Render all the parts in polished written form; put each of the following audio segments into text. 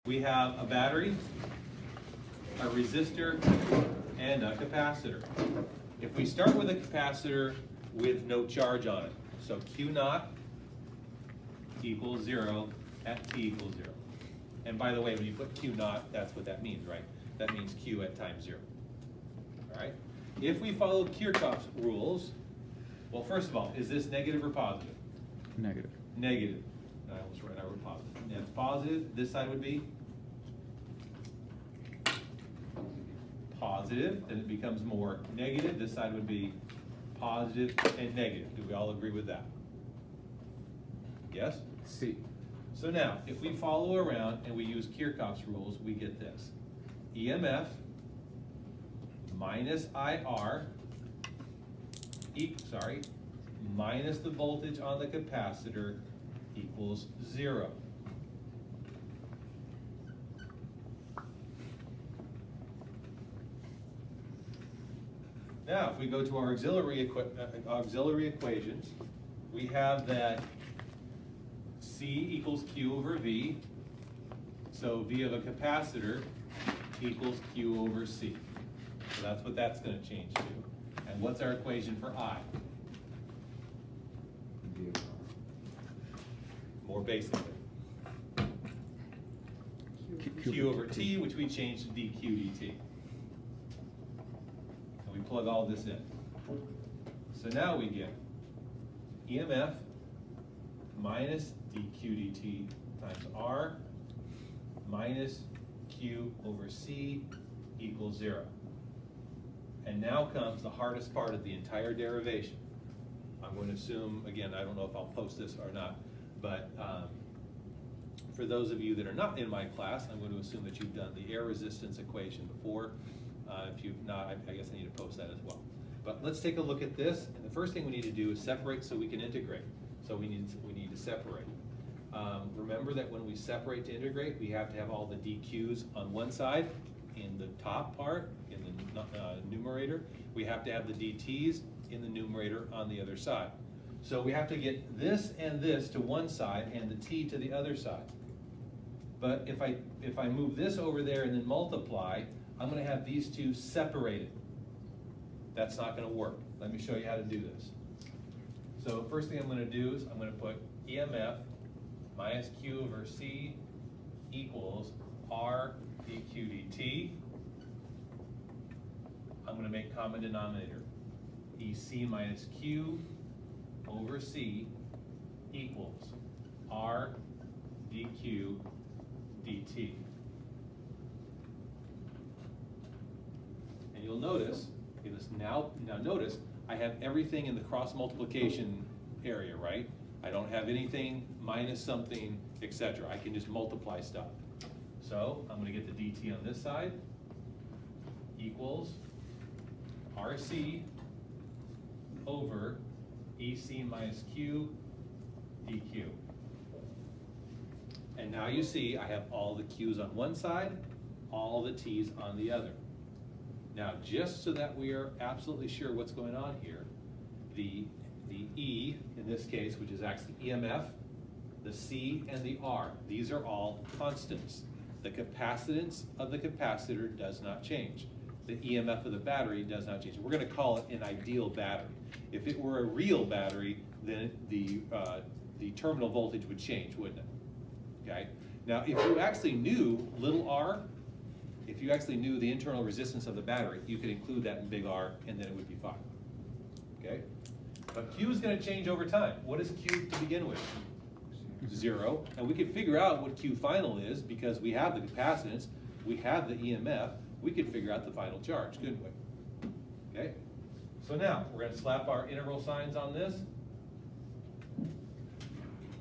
We have a battery, a resistor, and a capacitor. If we start with a capacitor with no charge on it, so Q naught equals 0 at t equals 0. And by the way, when you put Q naught, that's what that means, right? That means Q at time 0. All right? If we follow Kirchhoff's rules, well, first of all, is this negative or positive? Negative. Negative. I almost wrote positive. And it's positive. This side would be positive. Then it becomes more negative. This side would be positive and negative. Do we all agree with that? Yes? C. So now, if we follow around and we use Kirchhoff's rules, we get this. EMF minus IR, minus the voltage on the capacitor equals 0. Now, if we go to our auxiliary equations, we have that C equals Q over V. So V of a capacitor equals Q over C. So that's what that's going to change to. And what's our equation for I? More basically. Q over T, which we changed to dQ dt. And we plug all this in. So now we get EMF minus dQ dt times R minus Q over C equals 0. And now comes the hardest part of the entire derivation. I'm going to assume, again, I don't know if I'll post this or not, but for those of you that are not in my class, I'm going to assume that you've done the air resistance equation before. If you've not, I guess I need to post that as well. But let's take a look at this. And the first thing we need to do is separate so we can integrate. So we need to separate. Remember that when we separate to integrate, we have to have all the dq's on one side in the top part, in the numerator. We have to have the dt's in the numerator on the other side. So we have to get this and this to one side and the t to the other side. But if I move this over there and then multiply, I'm going to have these two separated. That's not going to work. Let me show you how to do this. So first thing I'm going to do is I'm going to put EMF minus Q over C equals R dQ dt. I'm going to make common denominator. EC minus Q over C equals R dQ dt. And you'll notice, now notice, I have everything in the cross multiplication area, right? I don't have anything minus something, etc. I can just multiply stuff. So I'm going to get the dt on this side equals RC over EC minus Q dQ. And now you see I have all the Q's on one side, all the T's on the other. Now, just so that we are absolutely sure what's going on here, the E, in this case, which is actually EMF, the C, and the R, these are all constants. The capacitance of the capacitor does not change. The EMF of the battery does not change. We're going to call it an ideal battery. If it were a real battery, then the terminal voltage would change, wouldn't it? Okay? Now, if you actually knew little r, if you actually knew the internal resistance of the battery, you could include that in big R, and then it would be fine. Okay? But Q is going to change over time. What is Q to begin with? 0. And we could figure out what Q final is because we have the capacitance, we have the EMF, we could figure out the final charge, couldn't we? Okay? So now, we're going to slap our integral signs on this.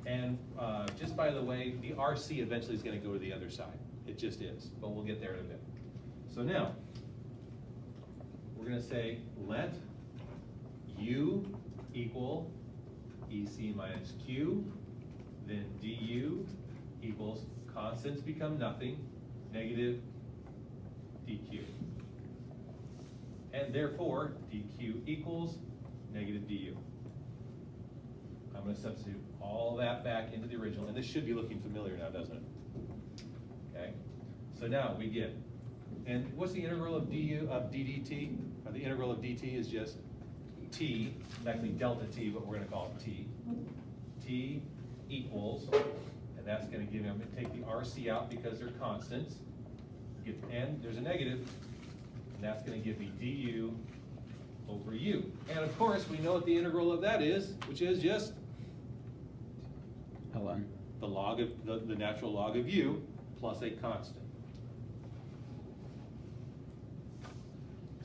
And just by the way, the RC eventually is going to go to the other side. It just is, but we'll get there in a bit. So now, we're going to say let U equal EC minus Q, then DU equals constants become nothing, negative dq. And therefore, dq equals negative du. I'm going to substitute all that back into the original, and this should be looking familiar now, doesn't it? Okay. So now we get, and what's the integral of du of ddt? The integral of dt is just t, it's actually delta t, but we're going to call it t. T equals, and that's going to give them, take the RC out because they're constants. And there's a negative, and that's going to give me du over u. And of course, we know what the integral of that is, which is just ln. the log of the natural log of u plus a constant.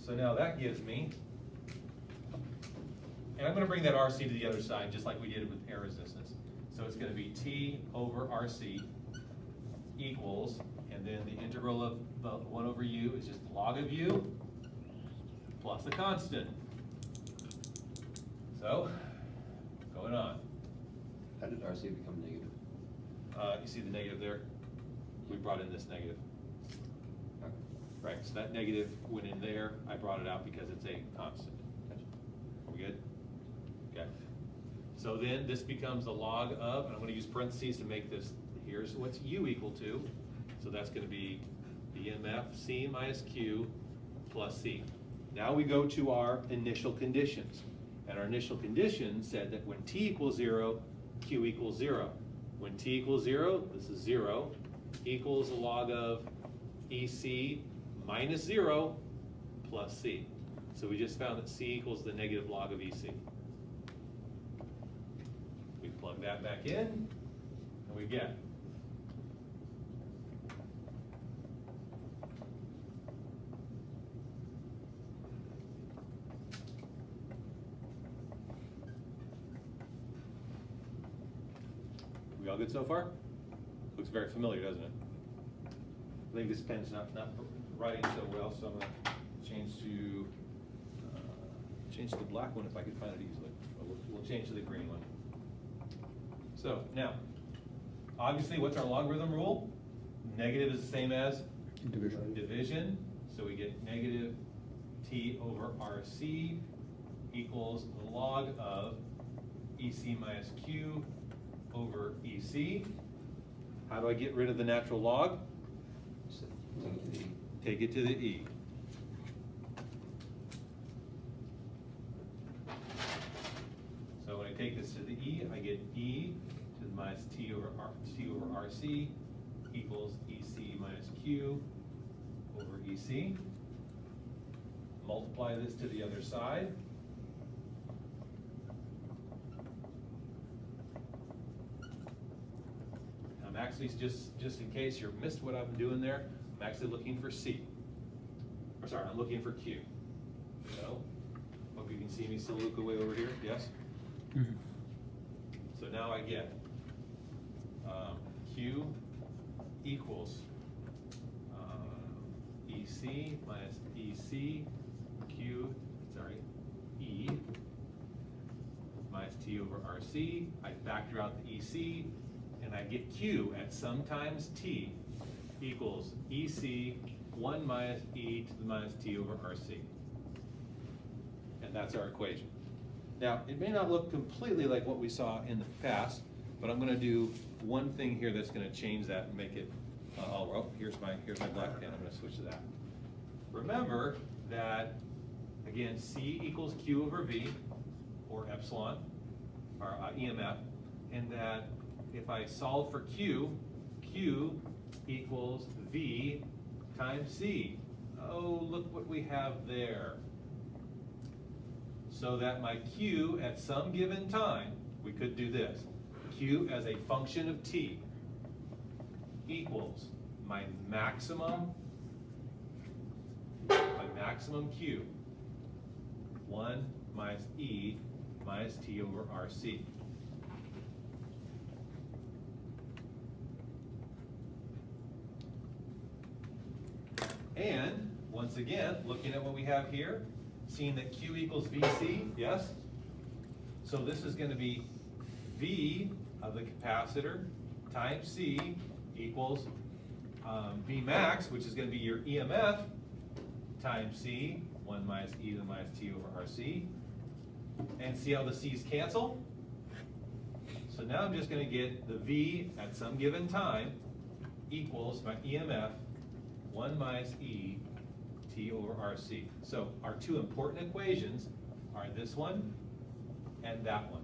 So now that gives me, and I'm going to bring that RC to the other side, just like we did with air resistance. So it's going to be T over RC equals, and then the integral of the 1 over u is just log of u plus a constant. So, going on. How did RC become negative? You see the negative there? We brought in this negative. Right, so that negative went in there. I brought it out because it's a constant. Are we good? Okay. So then this becomes the log of, and I'm going to use parentheses to make this, here's what's u equal to. So that's going to be the EMF C minus Q plus C. Now we go to our initial conditions. And our initial condition said that when t equals 0, Q equals 0. When t equals 0, this is 0, equals the log of EC minus 0 plus C. So we just found that C equals the negative log of EC. We plug that back in, and we get we all good so far? Looks very familiar, doesn't it? I think this pen's not writing so well, so I'm going to change to the black one if I can find it easily. We'll change to the green one. So now, obviously, what's our logarithm rule? Negative is the same as division. So we get negative t over RC equals the log of EC minus Q over EC. How do I get rid of the natural log? Take it to the E. So when I take this to the E, I get E to the minus T over RC equals EC minus Q over EC. Multiply this to the other side. I'm actually, just in case you missed what I'm doing there, I'm actually looking for C. Or sorry, I'm looking for Q. So, hope you can see me still look away over here, yes? Mm-hmm. So now I get Q equals EC minus EC, E minus T over RC. I factor out the EC, and I get Q at some times T equals EC 1 minus E to the minus T over RC. And that's our equation. Now, it may not look completely like what we saw in the past, but I'm going to do one thing here that's going to change that and make it, here's my black pen, I'm going to switch to that. Remember that, again, C equals Q over V, or epsilon, or EMF, and that if I solve for Q, Q equals V times C. Oh, look what we have there. So that my Q at some given time, we could do this. Q as a function of T equals my maximum Q, 1 minus E minus T over RC. And, once again, looking at what we have here, seeing that Q equals VC, yes? So this is going to be V of the capacitor times C equals V max, which is going to be your EMF, times C, 1 minus E to the minus T over RC. And see how the C's cancel? So now I'm just going to get the V at some given time equals my EMF 1 minus e t over RC. So our two important equations are this one and that one.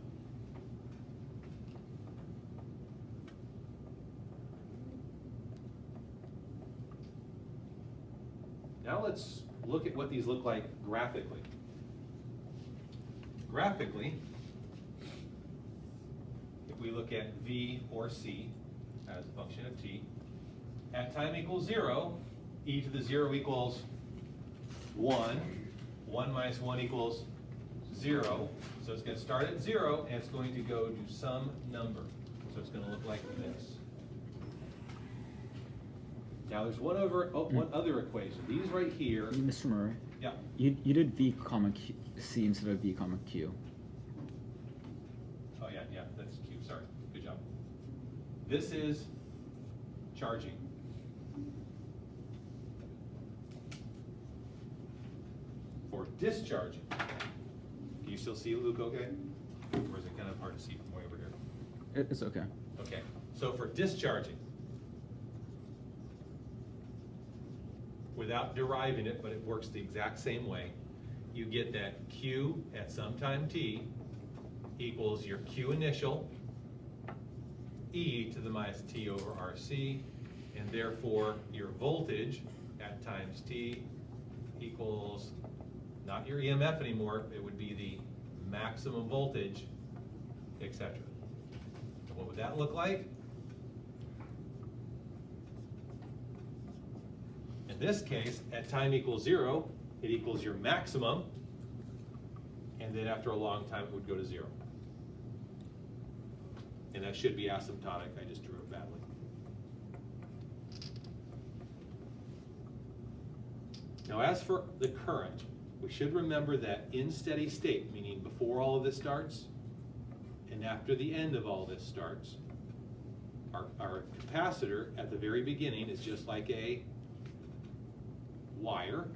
Now let's look at what these look like graphically. Graphically, if we look at v or c as a function of t, at time equals 0, e to the 0 equals 1, 1 minus 1 equals 0, so it's going to start at 0 and it's going to go to some number. So it's going to look like this. Now there's one other equation. These right here. Mr. Murray, Yeah. you did v comma q, c instead of v comma q. Oh yeah, that's Q. Sorry. Good job. This is charging. For discharging. Can you still see, Luke, okay? Or is it kind of hard to see from way over here? It's okay. Okay, so for discharging, without deriving it, but it works the exact same way, you get that Q at some time t equals your Q initial, e to the minus t over RC, and therefore your voltage at times t equals not your EMF anymore, it would be the maximum voltage, etc. What would that look like? In this case, at time equals 0, it equals your maximum, and then after a long time it would go to 0. And that should be asymptotic, I just drew it badly. Now as for the current, we should remember that in steady state, meaning before all of this starts, and after the end of all this starts, our capacitor at the very beginning is just like a wire,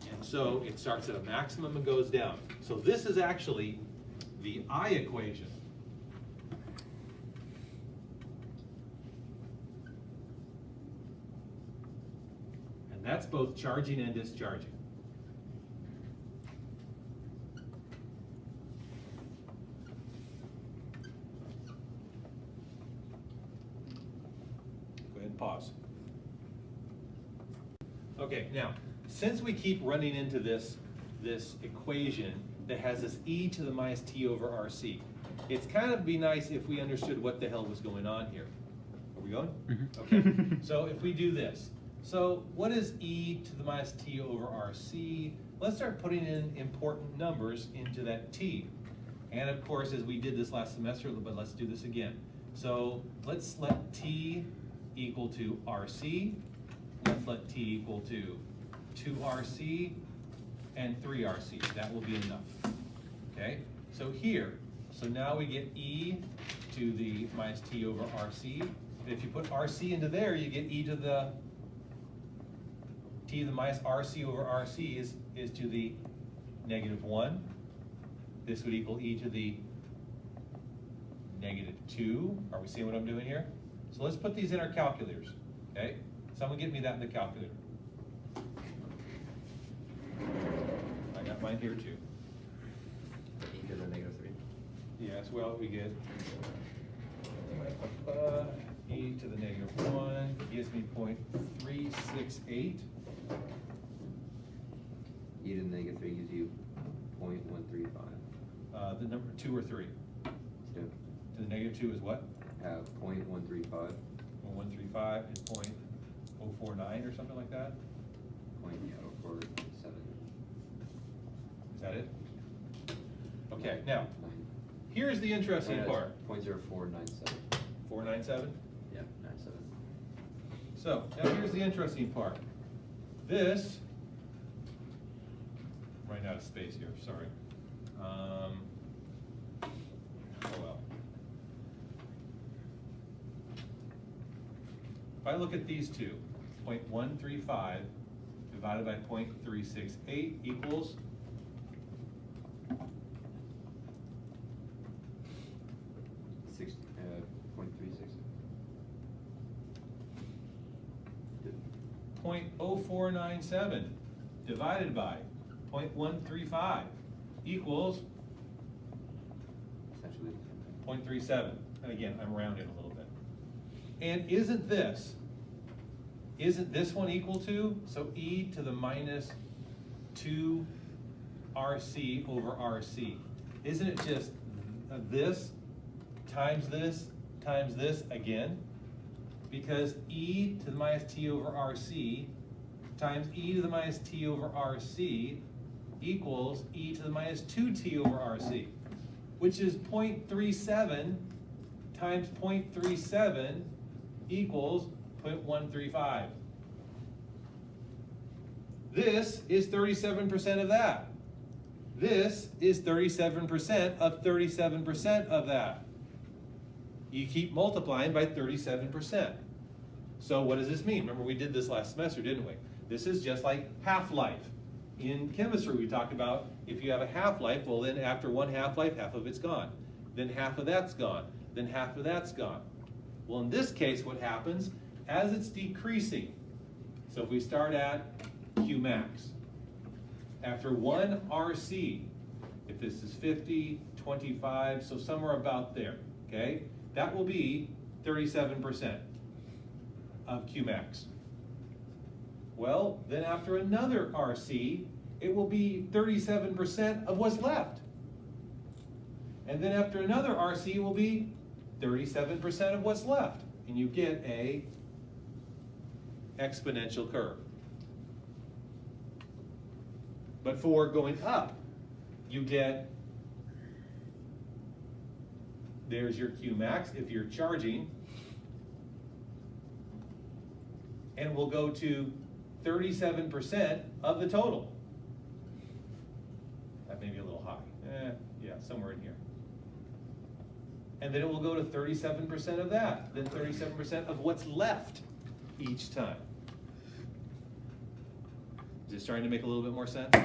and so it starts at a maximum and goes down. So this is actually the I equation. And that's both charging and discharging. Go ahead and pause. Okay, now, since we keep running into this equation that has this e to the minus t over RC, it's kind of be nice if we understood what the hell was going on here. Are we going? Mm-hmm. Okay, so if we do this, so what is e to the minus t over RC? Let's start putting in important numbers into that t. And of course, as we did this last semester, but let's do this again. So let's let t equal to RC. Let's let t equal to 2RC and 3RC. That will be enough. Okay? So here, so now we get e to the minus t over RC. And if you put RC into there, you get e to the t to the minus RC over RC is to the -1. This would equal e to the -2. Are we seeing what I'm doing here? So let's put these in our calculators. Okay? Someone get me that in the calculator. I got mine here too. E to the -3. Yes, well, we get e to the -1 gives me 0.368. E to the -3 gives you 0.135. The number 2 or 3? So To the -2 is what? have 0.135. 135 and 0.049 or something like that? 0.047. Is that it? Okay, now, here's the interesting part. 0.0497. 497? Yeah, 97. So, now here's the interesting part. This, running out of space here, sorry. Oh well. If I look at these two, 0.135 divided by 0.368 equals 0.36. 0.0497 divided by 0.135 equals Essentially. 0.37. And again, I'm rounding a little bit. And isn't this one equal to, so e to the minus 2 RC over RC? Isn't it just this times this again? Because e to the minus t over RC times e to the minus t over RC equals e to the minus 2t over RC, which is 0.37 times 0.37 equals 0.135. This is 37% of that. This is 37% of 37% of that. You keep multiplying by 37%. So what does this mean? Remember, we did this last semester, didn't we? This is just like half-life. In chemistry, we talked about if you have a half-life, well then after one half-life, half of it's gone. Then half of that's gone. Then half of that's gone. Well, in this case, what happens, as it's decreasing, so if we start at Q max, after 1 RC, if this is 50, 25, so somewhere about there, okay? That will be 37% of Q max. Well, then after another RC, it will be 37% of what's left. And then after another RC, it will be 37% of what's left. And you get a exponential curve. But for going up, you get, there's your Q max if you're charging, and we'll go to 37% of the total. That may be a little high. Yeah, somewhere in here. And then it will go to 37% of that, then 37% of what's left each time. Is this starting to make a little bit more sense?